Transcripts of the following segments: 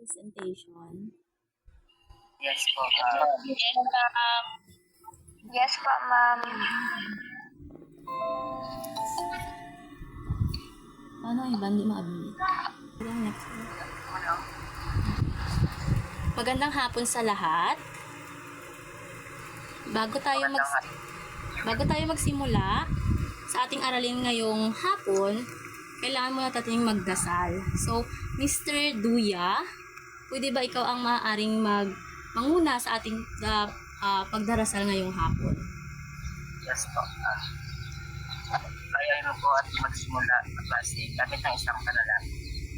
presentation. Yes po, ma'am. Yes, ma'am. Yes po, ma'am. Paano ang iba hindi maabili? Next. Magandang hapon sa lahat. Bago tayo magsimula sa ating aralin ngayong hapon, kailangan muna natin magdasal. So, Mr. Duya, pwede ba ikaw ang maaaring manguna sa ating pagdarasal ngayong hapon? Yes po. Kaya mo po at magsimula ang klase gamit ng isang panalangin.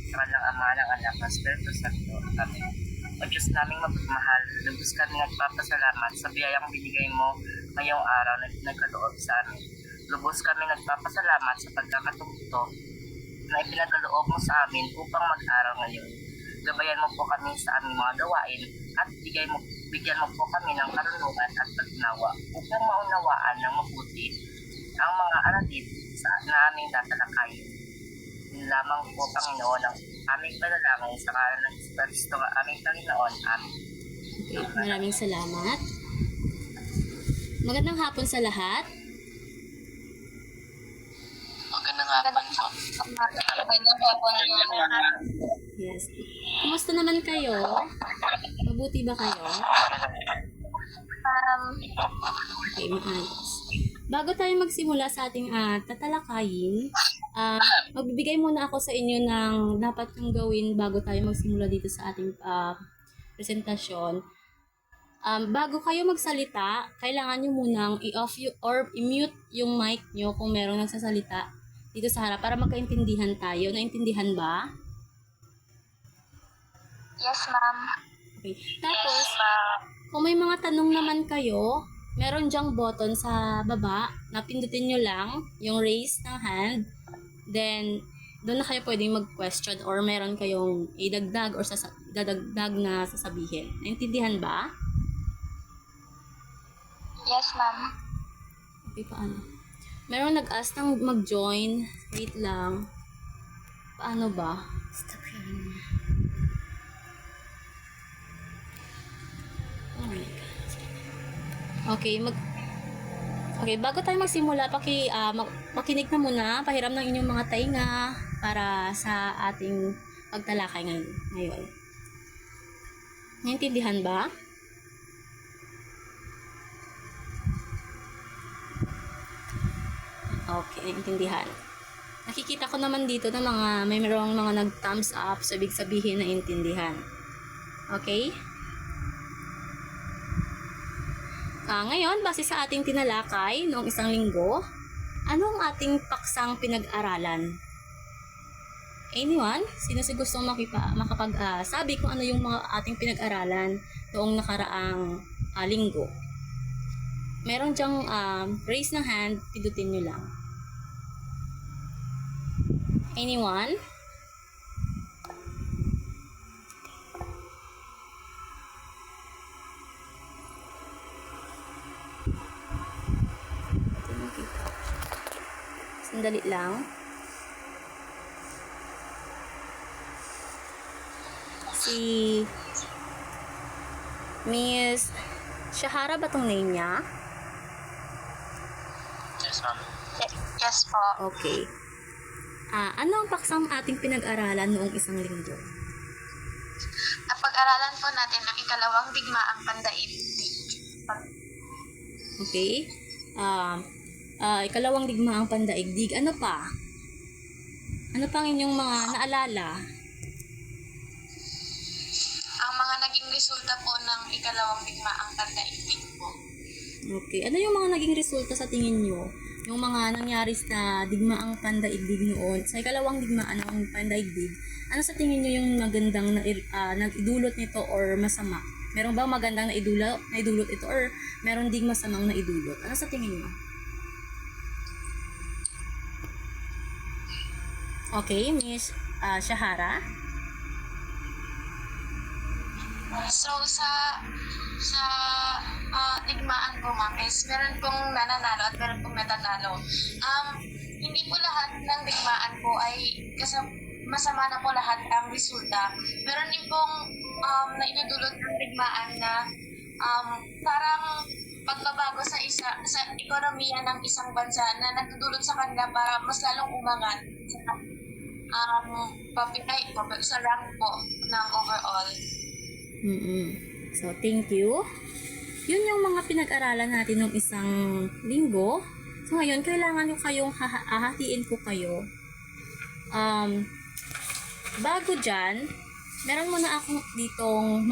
Sa kanilang Ama ng Anak ng Espiritu Santo. Amen. O Diyos naming mapagmahal, lubos kami nagpapasalamat sa biyayang binigay mo ngayong araw na nagkaloob sa amin. Lubos kami nagpapasalamat sa pagkakatungto na ipinagkaloob mo sa amin upang mag-aral ngayon. Gabayan mo po kami sa aming mga gawain at bigyan mo po kami ng karunungan at pagnawa upang maunawaan ng mabuti ang mga aralin na aming tatalakayin. Yun lamang po, Panginoon, ang aming panalangin sa ngalan ng Kristo ng aming Panginoon. Amen. Okay, maraming salamat. Magandang hapon sa lahat. Magandang hapon po. Magandang hapon, ma'am. Yes. Kumusta naman kayo? Mabuti ba kayo? Okay, maayos. Bago tayo magsimula sa ating tatalakayin, magbibigay muna ako sa inyo ng dapat yung gawin bago tayo magsimula dito sa ating presentasyon. Bago kayo magsalita, kailangan nyo munang i-off or i-mute yung mic nyo kung merong nagsasalita dito sa harap para magkaintindihan tayo. Naintindihan ba? Yes, ma'am. Okay. Tapos, Yes, ma'am. kung may mga tanong naman kayo, meron dyang button sa baba na pindutin nyo lang yung raise ng hand. Then, doon na kayo pwedeng mag-question or meron kayong idagdag or dadagdag na sasabihin. Naintindihan ba? Yes, ma'am. Okay, paano? Meron nag-ask ng mag-join. Wait lang. Paano ba? Stop here. Oh my God. Okay, Okay, bago tayo magsimula, makinig na muna, pahiram ng inyong mga tainga para sa ating pagtalakay ngayon. Naintindihan ba? Okay, naintindihan. Nakikita ko naman dito na mayroong mga nag-thumbs up, so ibig sabihin na intindihan. Okay? Ngayon, base sa ating tinalakay noong isang linggo, ano ang ating paksang pinag-aralan? Anyone? Sino si gustong makapag-sabi kung ano yung mga ating pinag-aralan noong nakaraang linggo? Meron dyang raise ng hand, pindutin nyo lang. Anyone? Sandali lang. Si Miss Shahara ba tong name niya? Yes, ma'am. Yes po. Okay. Ano ang paksang ating pinag-aralan noong isang linggo? Napag-aralan po natin ang ikalawang digmaang pandaigdig. Okay. Ikalawang digmaang pandaigdig. Ano pa? Ano pa ang inyong mga naalala? Ang mga naging resulta po ng ikalawang digmaang pandaigdig po. Okay. Ano yung mga naging resulta sa tingin nyo? Yung mga nangyari sa digmaang pandaigdig noon, sa ikalawang digmaan ng pandaigdig, ano sa tingin nyo yung magandang nag-idulot nito or masama? Meron ba magandang naidulot ito or meron ding masamang naidulot? Ano sa tingin nyo? Okay, Miss Shahara? So, sa digmaan po, ma'am, is meron pong nananalo at meron pong natatalo. Hindi po lahat ng digmaan po ay masama na po lahat ang resulta. Meron din pong na idudulot ng digmaan na parang pagbabago sa ekonomiya ng isang bansa na nagdudulot sa kanila para mas lalong umangat sa rank po ng overall. So, thank you. Yun yung mga pinag-aralan natin ng isang linggo. So, ngayon, kailangan nyo kayong hahatiin ko kayo. Bago dyan, meron muna akong ditong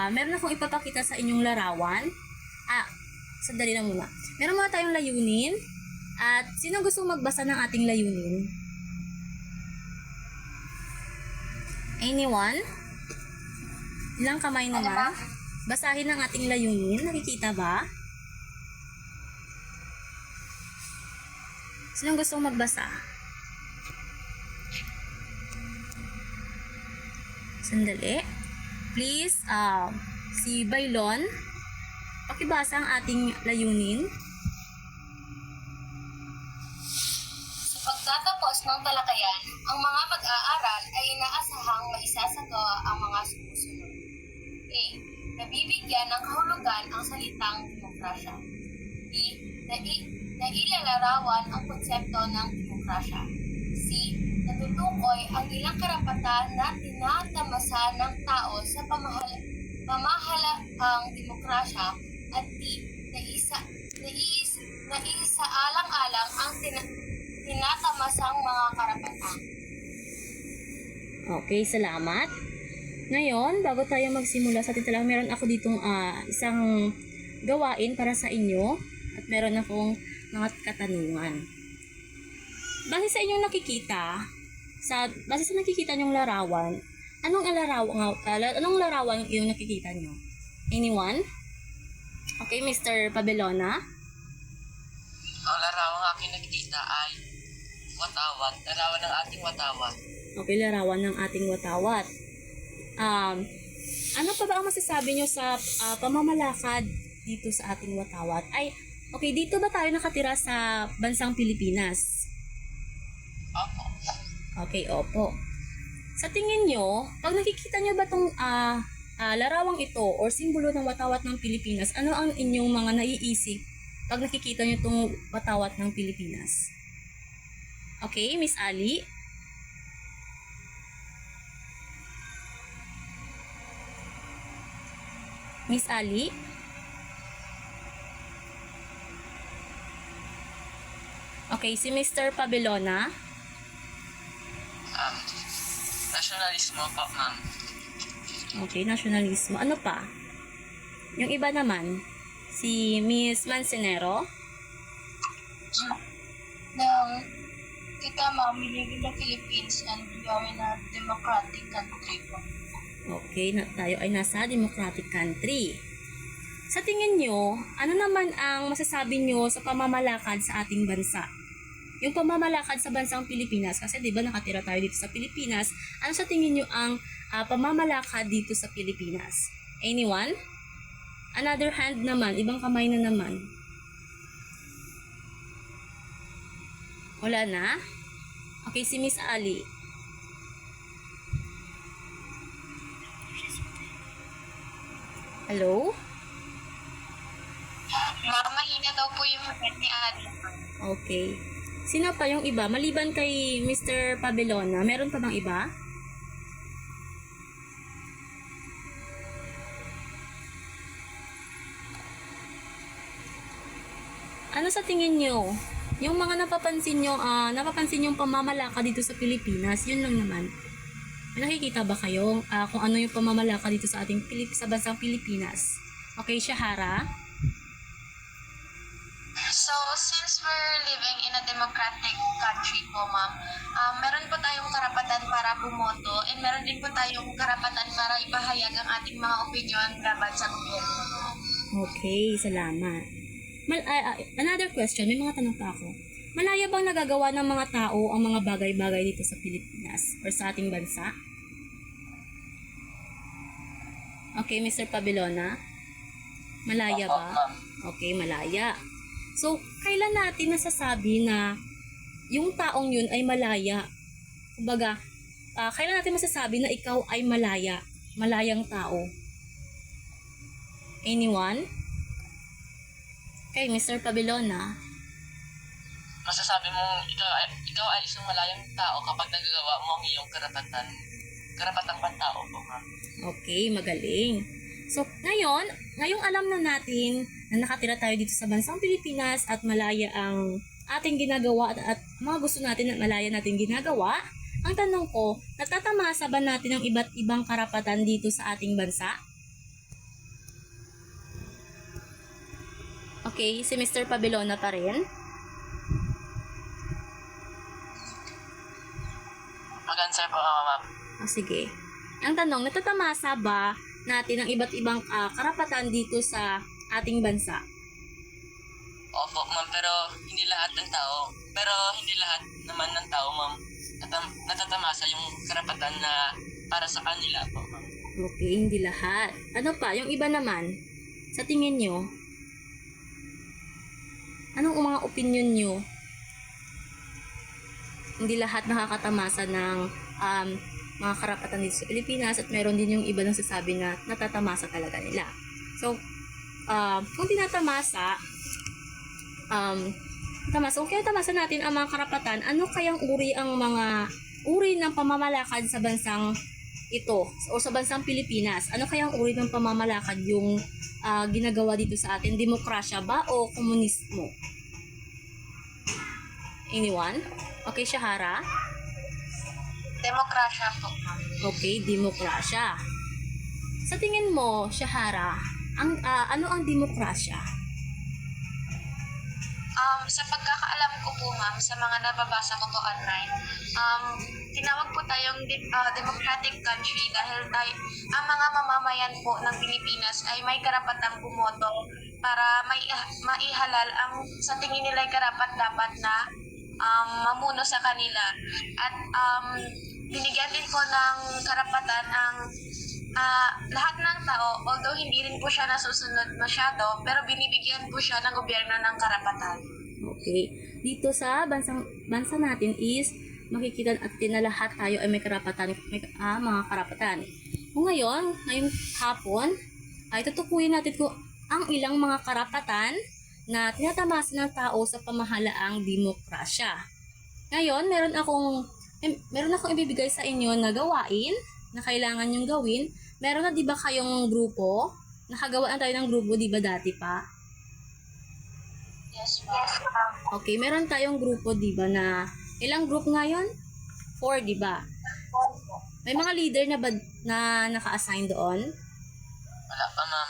meron akong ipapakita sa inyong larawan. Sandali lang muna. Meron muna tayong layunin. At sino gusto magbasa ng ating layunin? Anyone? Ilang kamay naman? Basahin ang ating layunin. Nakikita ba? Sino gusto magbasa? Sandali. Please, si Bailon, pakibasa ang ating layunin. Sa pagtatapos ng talakayan, ang mga mag-aaral ay inaasahang maisasagawa ang mga sumusunod. A. Nabibigyan ng kahulugan ang salitang demokrasya. B. Nailalarawan ang konsepto ng demokrasya. C. Natutukoy ang ilang karapatan na tinatamasa ng tao sa pamahalaang demokrasya. At D. Naisaalang-alang ang tinatamasang mga karapatan. Okay, salamat. Ngayon, bago tayo magsimula sa ating talaga, meron ako ditong isang gawain para sa inyo at meron akong mga katanungan. Base sa inyong nakikita, base sa nakikita nyong larawan, anong larawan yung iyong nakikita nyo? Anyone? Okay, Mr. Pabelona? Ang larawang aking nakikita ay watawat. Larawan ng ating watawat. Okay, larawan ng ating watawat. Ano pa ba ang masasabi nyo sa pamamalakad dito sa ating watawat? Okay, dito ba tayo nakatira sa bansang Pilipinas? Opo. Okay, opo. Sa tingin nyo, pag nakikita nyo ba itong larawang ito or simbolo ng watawat ng Pilipinas, ano ang inyong mga naiisip pag nakikita nyo itong watawat ng Pilipinas? Okay, Miss Ali? Miss Ali? Okay, si Mr. Pabelona? Nationalismo po, ma'am. Okay, nasyonalismo. Ano pa? Yung iba naman, si Miss Mancenero? Kita ma'am, we live in the Philippines and we are in a democratic country po. Okay, tayo ay nasa democratic country. Sa tingin nyo, ano naman ang masasabi nyo sa pamamalakad sa ating bansa? Yung pamamalakad sa bansang Pilipinas, kasi di ba nakatira tayo dito sa Pilipinas, ano sa tingin nyo ang pamamalakad dito sa Pilipinas? Anyone? Another hand naman, ibang kamay na naman. Wala na? Okay, si Miss Ali. Hello? Mahina daw po yung head ni Ali. Okay. Sino pa yung iba? Maliban kay Mr. Pabelona, meron pa bang iba? Ano sa tingin nyo? Yung mga napapansin yung pamamalakad dito sa Pilipinas, yun lang naman. May nakikita ba kayo kung ano yung pamamalakad dito sa sa bansang Pilipinas? Okay, Shahara? So, since we're living in a democratic country po, ma'am, meron po tayong karapatan para bumoto and meron din po tayong karapatan para ipahayag ang ating mga opinion laban sa gobyerno. Okay, salamat. Another question, may mga tanong pa ako. Malaya bang nagagawa ng mga tao ang mga bagay-bagay dito sa Pilipinas or sa ating bansa? Okay, Mr. Pabelona? Malaya ba? Okay, malaya. So, kailan natin nasasabi na yung taong yun ay malaya? Kumbaga, kailan natin masasabi na ikaw ay malaya? malayang tao? Anyone? Okay, Mr. Pabelona. Masasabi mo ikaw ay isang malayang tao kapag nagagawa mo ang iyong karapatang pantao po, ma'am. Okay, magaling. So, ngayong alam na natin na nakatira tayo dito sa bansang Pilipinas at malaya ang ating ginagawa at mga gusto natin at malaya natin ginagawa, ang tanong ko, natatamasa ba natin ang iba't ibang karapatan dito sa ating bansa? Okay, si Mr. Pabelona pa rin. Mag-answer po ako, ma'am. O sige. Ang tanong, natatamasa ba natin ang iba't ibang karapatan dito sa ating bansa? Opo, ma'am, pero hindi lahat ng tao. Pero hindi lahat naman ng tao, ma'am, natatamasa yung karapatan na para sa kanila po, ma'am. Okay, hindi lahat. Ano pa? Yung iba naman, sa tingin nyo, anong mga opinion nyo? Hindi lahat nakakatamasa ng mga karapatan dito sa Pilipinas at meron din yung iba nang sasabi na natatamasa talaga nila. So, kung tinatamasa, kung kaya tamasa natin ang mga karapatan, ano kayang uri ng pamamalakad sa bansang ito o sa bansang Pilipinas? Ano kayang uri ng pamamalakad yung ginagawa dito sa atin? Demokrasya ba o komunismo? Anyone? Okay, Shahara? Demokrasya po, ma'am. Okay, demokrasya. Sa tingin mo, Shahara, ano ang demokrasya? Sa pagkakaalam ko po, ma'am, sa mga nababasa ko po online, tinawag po tayong democratic country dahil ang mga mamamayan po ng Pilipinas ay may karapatang bumoto para maihalal ang sa tingin nila ay karapat-dapat na mamuno sa kanila. At binigyan din po ng karapatan ang lahat ng tao, although hindi rin po siya nasusunod masyado, pero binibigyan po siya ng gobyerno ng karapatan. Okay. Dito sa bansa natin is makikita natin na lahat tayo ay may karapatan, mga karapatan. Kung ngayong hapon, ay tutukuyin natin kung ang ilang mga karapatan na tinatamasa ng tao sa pamahalaang demokrasya. Ngayon, meron akong ibibigay sa inyo na gawain na kailangan yung gawin. Meron na 'di ba kayong grupo? Nakagawa na tayo ng grupo 'di ba dati pa? Yes, ma'am. Okay, meron tayong grupo 'di ba na ilang group ngayon? 4 'di ba? May mga leader na ba na naka-assign doon? Wala pa, ma'am.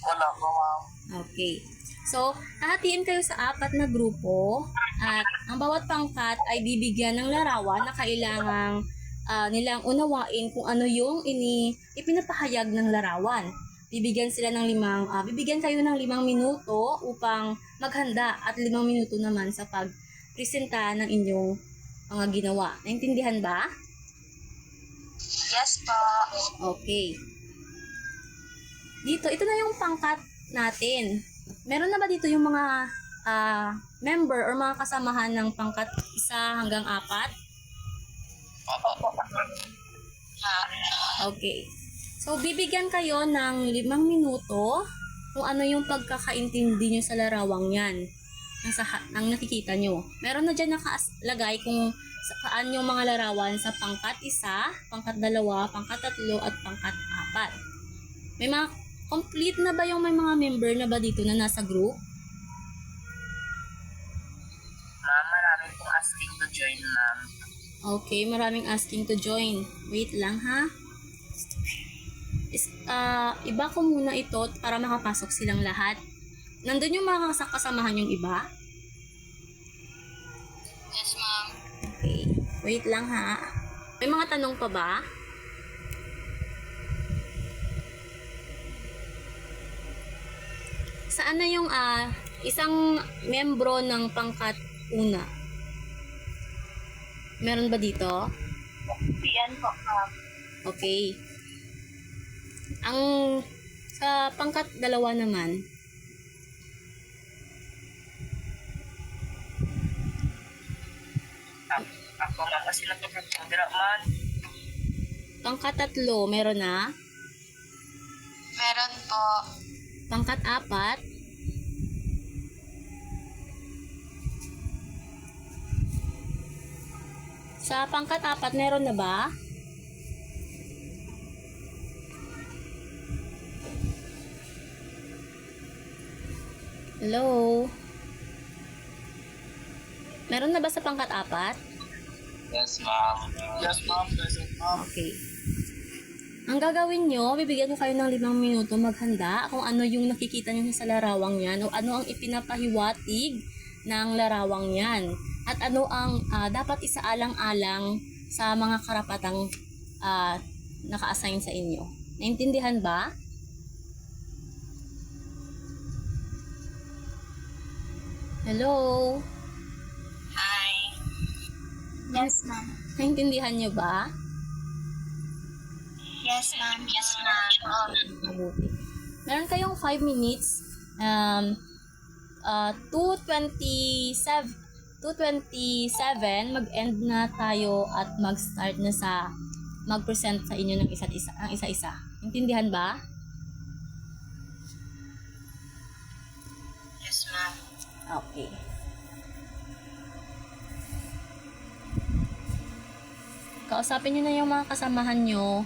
Wala po, ma'am. Okay. So, hahatiin kayo sa 4 na grupo at ang bawat pangkat ay bibigyan ng larawan na kailangang nilang unawain kung ano yung ipinapahayag ng larawan. Bibigyan kayo ng 5 minuto upang maghanda at 5 minuto naman sa pagpresenta ng inyong mga ginawa. Naintindihan ba? Yes po. Okay. Ito na yung pangkat natin. Meron na ba dito yung mga member or mga kasamahan ng pangkat 1 hanggang 4? Opo. Okay. So, bibigyan kayo ng 5 minuto kung ano yung pagkakaintindi nyo sa larawang yan. Ang nakikita nyo. Meron na dyan nakalagay kung saan yung mga larawan sa pangkat 1, pangkat 2, pangkat 3, at pangkat 4. May mga complete na ba may mga member na ba dito na nasa group? Ma'am, maraming pong asking to join, ma'am. Okay, maraming asking to join. Wait lang ha. Iba ko muna ito para makapasok silang lahat. Nandun yung mga kasamahan yung iba? Yes, ma'am. Okay, wait lang ha. May mga tanong pa ba? Saan na yung isang membro ng pangkat 1? Meron ba dito? Yan po, ma'am. Okay. Ang sa pangkat 2 naman, Ako, ma'am, kasi nagpapagpagdira, man. pangkat 3, meron na? po. Pangkat-apat, sa pangkat-apat, meron na ba? Hello? Meron na ba sa pangkat-apat? Yes, ma'am. Yes, ma'am. Present, ma'am. Okay. Ang gagawin nyo, bibigyan ko kayo ng 5 minuto maghanda kung ano yung nakikita nyo sa larawang yan o ano ang ipinapahiwatig ng larawang yan at ano ang dapat isaalang-alang sa mga karapatang naka-assign sa inyo. Naintindihan ba? Hello? Hi. Yes, ma'am. Naintindihan nyo ba? Yes, ma'am. Yes, ma'am. Mabuti. Meron kayong 5 minutes. 2:27 mag-end na tayo at mag-start na sa mag-present sa inyo ng isa-isa. Intindihan ba? Yes, ma'am. Okay. Kausapin nyo na yung mga kasamahan nyo.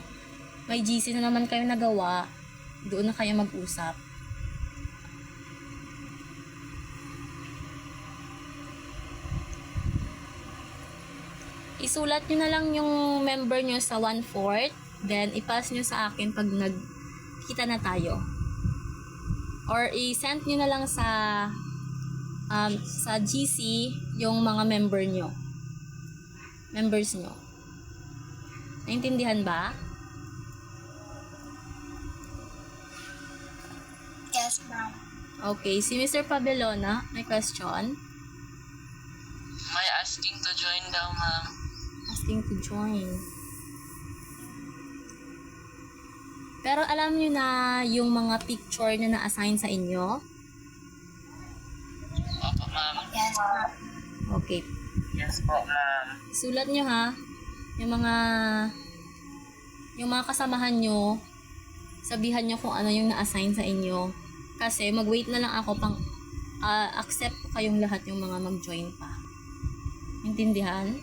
May GC na naman kayo nagawa. Doon na kayo mag-usap. Isulat nyo na lang yung member nyo sa 1/4. Then, ipass nyo sa akin pag nagkita na tayo. Or, i-send nyo na lang sa GC yung mga member nyo. Members nyo. Naintindihan ba? Yes, ma'am. Okay, si Mr. Pabelona, may question? May asking to join daw, ma'am. Asking to join. Pero alam nyo na yung mga picture na na-assign sa inyo? Opo, ma'am. Yes, ma'am. Okay. Yes po, ma'am. Sulat nyo ha. Yung mga kasamahan nyo, sabihan nyo kung ano yung na-assign sa inyo. Kasi mag-wait na lang ako pang accept ko kayong lahat yung mga mag-join pa. Intindihan?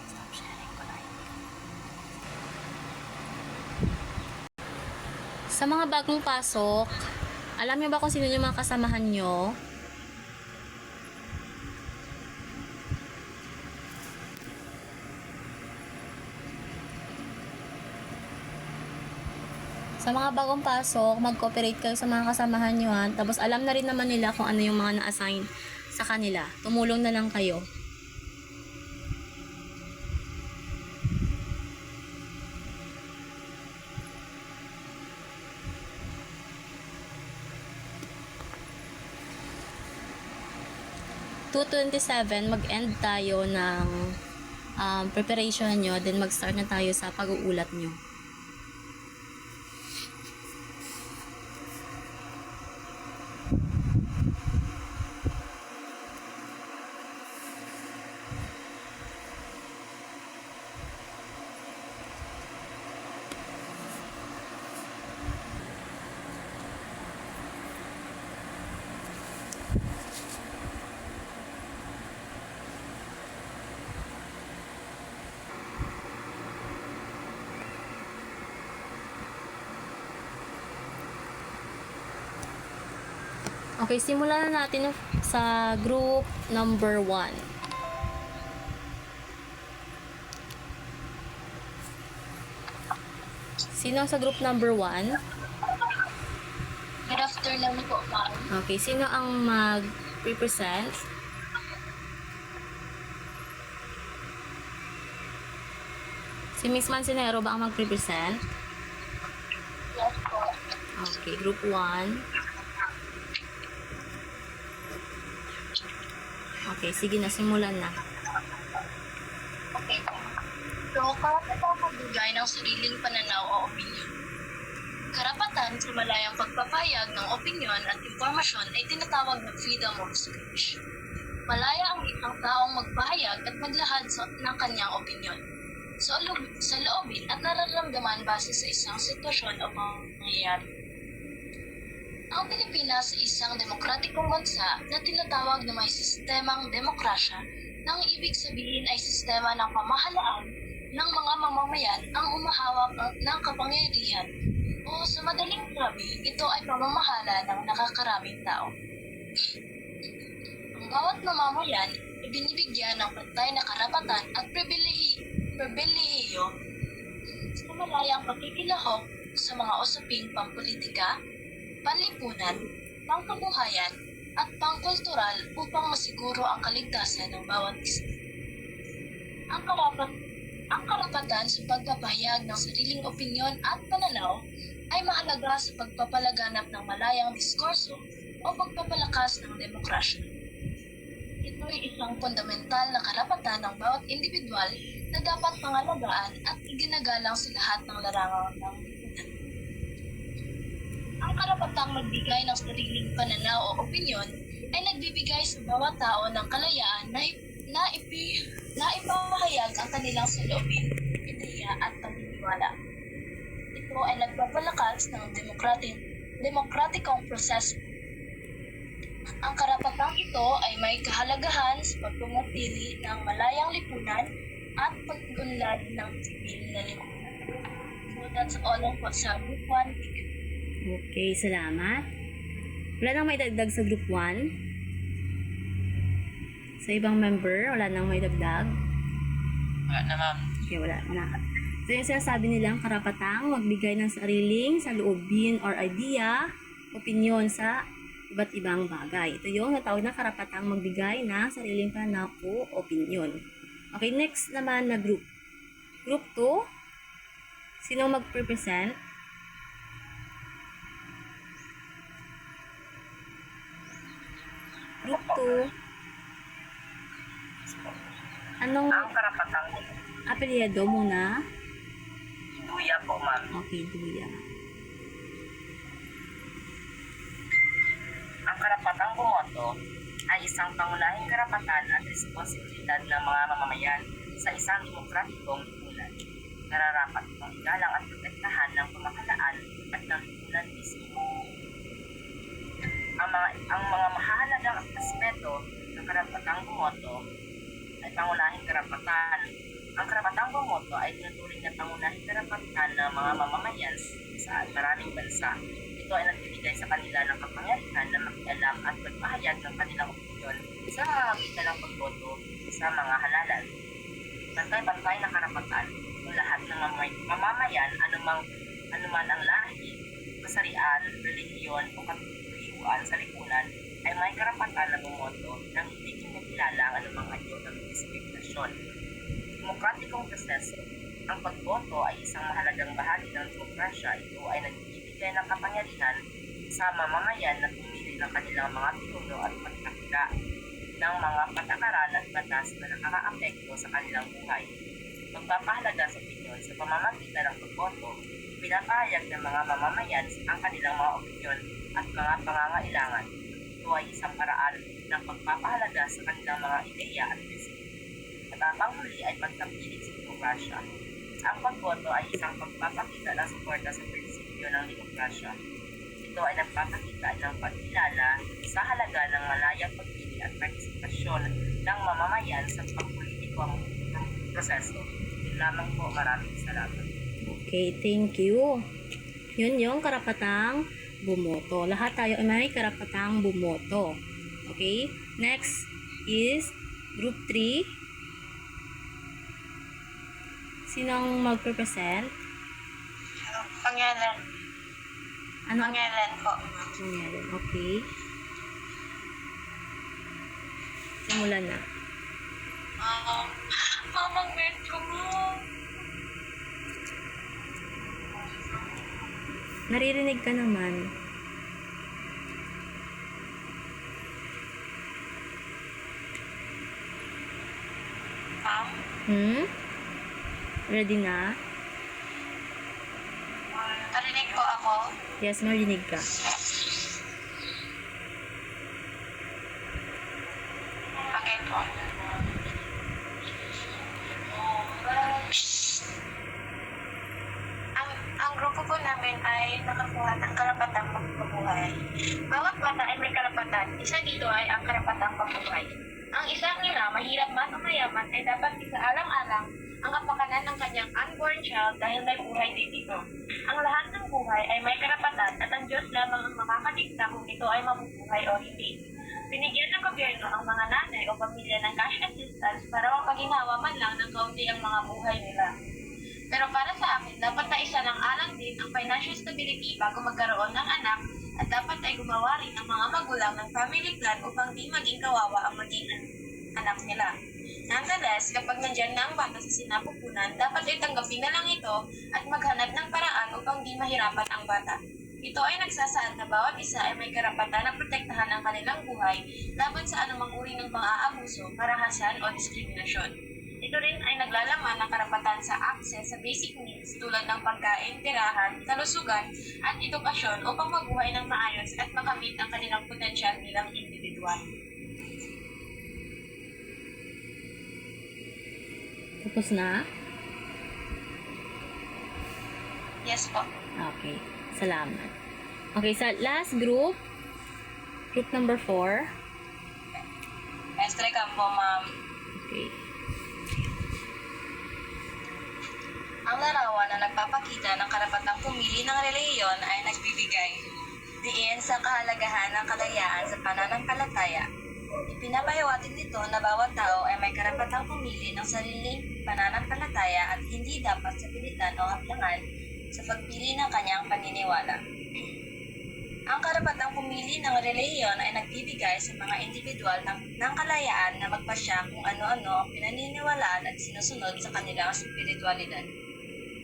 Stop sharing ko like. Sa mga bagong pasok, alam niyo ba kung sino yung mga kasamahan nyo? Sa mga bagong pasok, mag-cooperate kayo sa mga kasamahan nyo ha. Tapos alam na rin naman nila kung ano yung mga na-assign sa kanila. Tumulong na lang kayo. Mag-end tayo ng preparation nyo. Then mag-start na tayo sa pag-uulat nyo. Okay, simulan na natin sa group number 1. Sino ang sa group number 1? Good afternoon po, ma'am. Okay, sino ang mag-represent? Si Miss Mancinero ba ang mag-represent? Yes po. Okay, group 1. Okay, sige na, simulan na. Okay po. So, karapatan magbigay ng sariling pananaw o opinion. Karapatan sa malayang pagpapayag ng opinion at impormasyon ay tinatawag na freedom of speech. Malaya ang taong magpahayag at maglahad ng kanyang opinyon sa loobin at nararamdaman base sa isang sitwasyon o pangyayari. Ang Pilipinas ay isang demokratikong bansa na tinatawag na may sistemang demokrasya nang ibig sabihin ay sistema ng pamahalaan ng mga mamamayan ang umahawak ng kapangyarihan o sa madaling sabi, ito ay pamamahala ng nakakaraming tao. Ang bawat mamamayan ay binibigyan ng pantay na karapatan at pribilehiyo sa malayang pakikilahok sa mga usaping pampolitika, panlipunan, pangkabuhayan, at pangkultural upang masiguro ang kaligtasan ng bawat isa. Ang karapatan sa pagpapahayag ng sariling opinyon at pananaw ay mahalaga sa pagpapalaganap ng malayang diskurso o pagpapalakas ng demokrasya. Ito ay isang fundamental na karapatan ng bawat individual na dapat pangalagaan at iginagalang sa lahat ng larangan ng lipunan. Ang karapatang magbigay ng sariling pananaw o opinyon ay nagbibigay sa bawat tao ng kalayaan na ipahayag ang kanilang saloobin, ideya at paniniwala. Ito ay nagpapalakas ng demokratikong proseso. Ang karapatang ito ay may kahalagahan sa pagpumatili ng malayang lipunan at pag-unlad ng sibil na lipunan. So that's all po sa Group 1. Okay, salamat. Wala nang may dagdag sa Group 1? Sa ibang member, wala nang may dagdag? Wala na, ma'am. Okay, wala na. So yung sinasabi nilang karapatang magbigay ng sariling saloobin or idea, opinyon sa iba't ibang bagay. Ito yung natawag na karapatang magbigay ng sariling pananaw o opinyon. Okay, next naman na group. Group 2, sinong mag-represent? Group 2, anong Ang karapatang apelyido muna? duya po, ma'am. Okay, Duya. Ang karapatang bumoto ay isang pangunahing karapatan at responsibilidad ng mga mamamayan sa isang demokratikong lipunan. Nararapat itong igalang at protektahan ng pamahalaan at ng lipunan mismo. Ang mga mahalagang aspeto ng karapatang bumoto ay pangunahing karapatan. Ang karapatang bumoto ay tinuturing na pangunahing karapatan ng mga mamamayan sa maraming bansa. Ito ay nagbibigay sa kanila ng kapangyarihan na makialam at magpahayag ng kanilang opinyon sa pamamagitan ng pagboto sa mga halalan. Pantay-pantay na karapatan ng lahat ng mamamayan anuman ang lahi, kasarian, relihiyon o katuyuan sa lipunan ay may karapatan na bumoto nang hindi kinikilala ang anumang anyo ng diskriminasyon. Demokratikong proseso. Ang pagboto ay isang mahalagang bahagi ng demokrasya. Ito ay nagbibigay ng kapangyarihan sa mamamayan na pumili ng kanilang mga pinuno at magtakda ng mga patakaran at batas na nakakaapekto sa kanilang buhay. Magpapahalaga sa opinyon sa pamamagitan ng pagboto, pinapahayag ng mga mamamayan ang kanilang mga opinyon at mga pangangailangan. Ito ay isang paraan ng pagpapahalaga sa kanilang mga ideya at prinsipyo. At ang panghuli ay pagkapiling sa demokrasya. Ang pagboto ay isang pagpapakita ng suporta sa prinsipyo ng demokrasya. Ito ay nagpapakita ng pagkilala sa halaga ng malayang pagpili at partisipasyon ng mamamayan sa pangpolitikong proseso. Yun lamang po, maraming salamat. Okay, thank you. Yun yung karapatang bumoto. Lahat tayo ay may karapatang bumoto. Okay? Next is Group 3. Sinong mag-represent? Pangalan. Ano? Pangalan po. Pangalan. Okay. Simulan na. Mamang medyo mo. Naririnig ka naman. Ready na? Narinig po ako. Yes, marinig ka. Okay po. akin ay nakakuha ng karapatang magpabuhay. Bawat bata ay may karapatan. Isa dito ay ang karapatang mabuhay. Ang isang ina, mahirap man o mayaman, ay dapat isaalang-alang ang kapakanan ng kanyang unborn child dahil may buhay din ito. Ang lahat ng buhay ay may karapatan at ang Diyos lamang ang makakadikta kung ito ay mabubuhay o hindi. Binigyan ng gobyerno ang mga nanay o pamilya ng cash assistance para mapaginawa man lang ng kaunti ang mga buhay nila. Pero para sa akin, dapat na isa ng alang din ang financial stability bago magkaroon ng anak at dapat ay gumawa rin ang mga magulang ng family plan upang di maging kawawa ang maging anak nila. Nonetheless, kapag nandyan na ang bata sa sinapupunan, dapat ay tanggapin na lang ito at maghanap ng paraan upang di mahirapan ang bata. Ito ay nagsasaad na bawat isa ay may karapatan na protektahan ang kanilang buhay laban sa anumang uri ng pang-aabuso, karahasan o diskriminasyon. Ito rin ay naglalaman ng karapatan sa access sa basic needs tulad ng pagkain, tirahan, kalusugan at edukasyon upang mabuhay ng maayos at makamit ang kanilang potensyal bilang individual. Tapos na? Yes po. Okay. Salamat. Okay, sa last group number 4. Mestre Campo, ma'am. Okay. Ang larawan na nagpapakita ng karapatang pumili ng relihiyon ay nagbibigay diin sa kahalagahan ng kalayaan sa pananampalataya. Ipinapahiwatig nito na bawat tao ay may karapatang pumili ng sariling pananampalataya at hindi dapat sa pilitan o hadlangan sa pagpili ng kanyang paniniwala. Ang karapatang pumili ng relihiyon ay nagbibigay sa mga individual ng kalayaan na magpasya kung ano-ano ang pinaniniwalaan at sinusunod sa kanilang spiritualidad.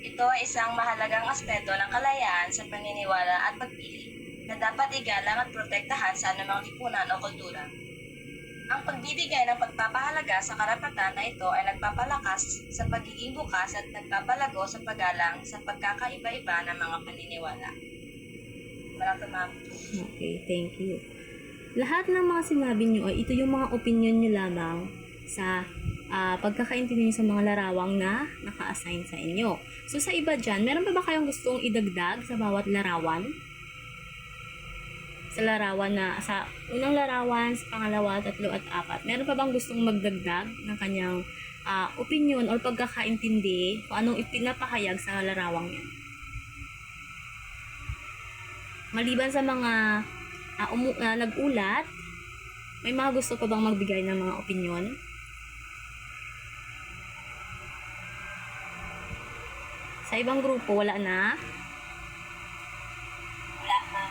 Ito ay isang mahalagang aspeto ng kalayaan sa paniniwala at pagpili na dapat igalang at protektahan sa anumang lipunan o kultura. Ang pagbibigay ng pagpapahalaga sa karapatan na ito ay nagpapalakas sa pagiging bukas at nagpapalago sa paggalang sa pagkakaiba-iba ng mga paniniwala. Maraming ma'am. Okay, thank you. Lahat ng mga sinabi nyo ay ito yung mga opinion nyo lamang sa pagkakaintindi nyo sa mga larawang na naka-assign sa inyo. So sa iba dyan, meron pa ba kayong gustong idagdag sa bawat larawan? Sa larawan na, sa unang larawan, sa pangalawa, tatlo at apat, meron pa bang gustong magdagdag ng kanyang opinion or pagkakaintindi kung anong ipinapahayag sa larawang yan? Maliban sa mga nag-ulat, may mga gusto pa bang magbigay ng mga opinion? Sa ibang grupo, wala na? Wala ma'am.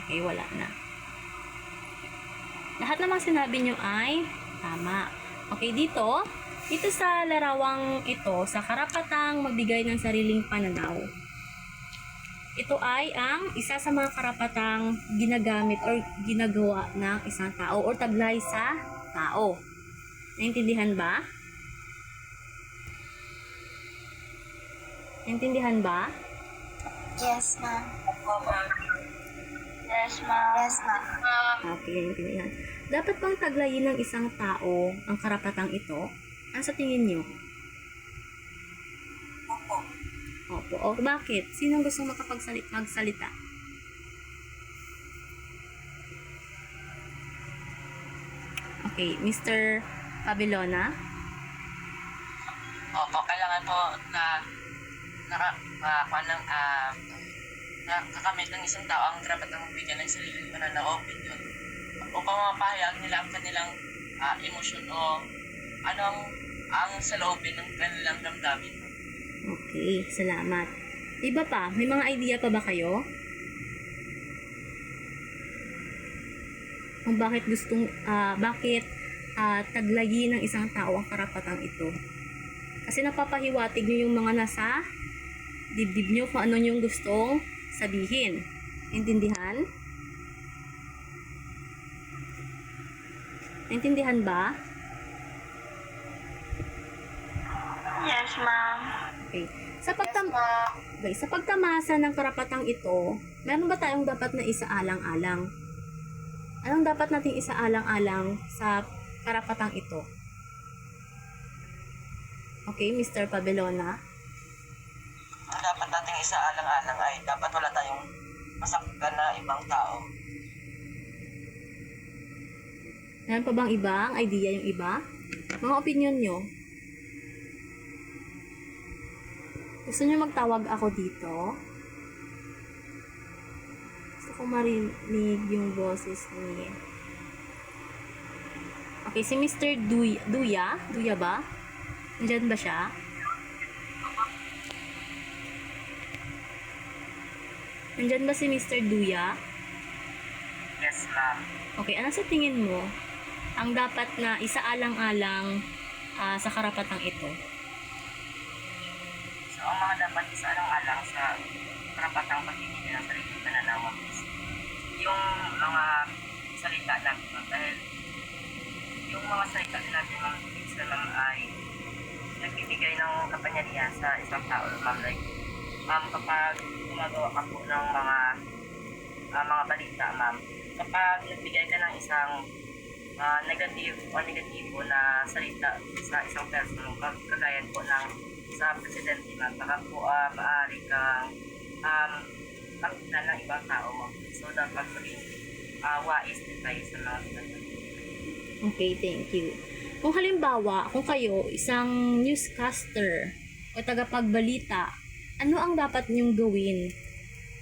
Okay, wala na. Lahat namang sinabi nyo ay tama. Okay, dito sa larawang ito, sa karapatang magbigay ng sariling pananaw. Ito ay ang isa sa mga karapatang ginagamit or ginagawa ng isang tao or taglay sa tao. Naintindihan ba? Naintindihan ba? Yes ma'am. Opo ma'am. Yes ma'am. Yes ma'am. Okay, naintindihan. Dapat bang taglayin ng isang tao ang karapatang ito? Ano sa tingin nyo? Opo. Opo. O bakit? Sinong gusto magsalita? Okay, Mr. Pabelona? Opo, kailangan po na nakakamit ng isang tao ang karapatang magbigay ng sariling pananaw o opinion upang mapahayag nila ang kanilang emosyon o anong ang saloobin ng kanilang damdamin. Okay, salamat. Iba pa, may mga idea pa ba kayo? Kung bakit taglayin ng isang tao ang karapatang ito? Kasi napapahiwatig nyo yung mga nasa dibdib nyo kung ano yung gustong sabihin. Intindihan? Naintindihan ba? Yes ma'am. Okay. Sa pagtamasa ng karapatang ito, meron ba tayong dapat na isaalang-alang? Anong dapat nating isaalang-alang sa karapatang ito? Okay, Mr. Pabelona? Ang dapat nating isaalang-alang ay dapat wala tayong masaktan na ibang tao. Meron pa bang ibang idea yung iba? Mga opinion nyo? Gusto nyo magtawag ako dito? Gusto ko marinig yung boses ni... Okay, si Mr. Duya? Duya ba? Nandyan ba siya? Nandyan ba si Mr. Duya? Yes, ma'am. Okay, ano sa tingin mo ang dapat na isaalang-alang sa karapatang ito? So, ang mga dapat isaalang-alang sa karapatang pagbibigay ng sariling pananaw is yung mga salita natin, ma'am. Dahil yung mga salita natin, ma'am, minsan, ma'am, ay nagbibigay ng kapangyarihan sa isang tao, ma'am. Like, ma'am, kapag gumagawa ka po ng mga balita, ma'am, kapag nagbigay ka ng isang negative o negatibo na salita sa isang person, kagaya po ng sa presidente, ma'am, baka po maaari kang pagkitan ng ibang tao, ma'am. So, dapat maging wais din tayo sa mga salita. Okay, thank you. Kung halimbawa, kung kayo isang newscaster o tagapagbalita, ano ang dapat niyong gawin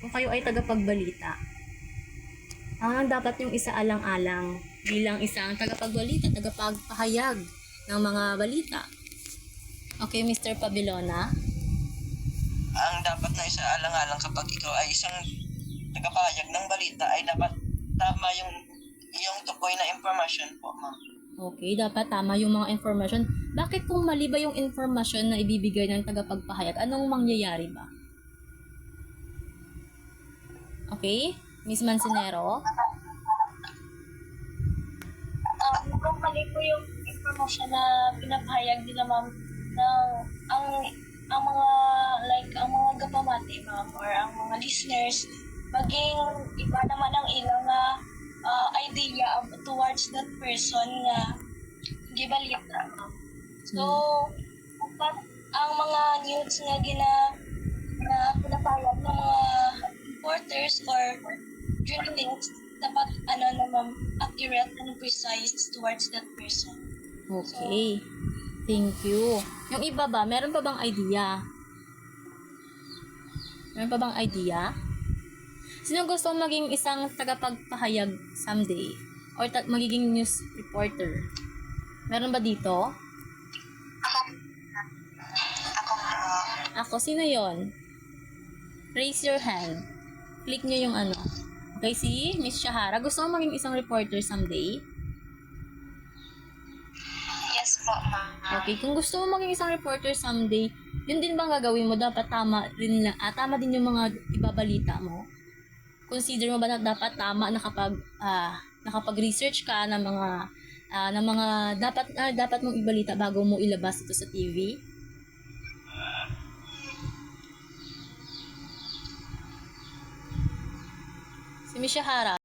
kung kayo ay tagapagbalita? Ang dapat niyong isaalang-alang bilang isang tagapagbalita, tagapagpahayag ng mga balita. Okay, Mr. Pabilona? Ang dapat na isaalang-alang kapag ikaw ay isang tagapahayag ng balita ay dapat tama yung tukoy na information po, ma'am. Okay, dapat tama yung mga information. Bakit kung mali ba yung information na ibibigay ng tagapagpahayag, anong mangyayari ba? Okay, Miss Mancinero? Kung mali po yung information na pinapahayag nila, ma'am, ng ang mga gapamati, ma'am, or ang mga listeners, maging iba naman ang ilang idea towards that person nga gibalita, ma'am. So, ang mga news nga na pinapahayag ng mga reporters or journalists, dapat ma'am, accurate and precise towards that person. Okay. Thank you. Yung iba ba, meron pa bang idea? Meron pa bang idea? Sino gusto maging isang tagapagpahayag someday? Or magiging news reporter? Meron ba dito? Ako, sino yon? Raise your hand. Click nyo yung ano. Okay, si Miss Shahara. Gusto mo maging isang reporter someday? Yes po, ma'am. Okay, kung gusto mo maging isang reporter someday, yun din bang gagawin mo? Dapat tama din yung mga ibabalita mo? Consider mo ba na dapat tama na nakapag-research ka ng mga dapat mong ibalita bago mo ilabas ito sa TV? Si Miss Shahara.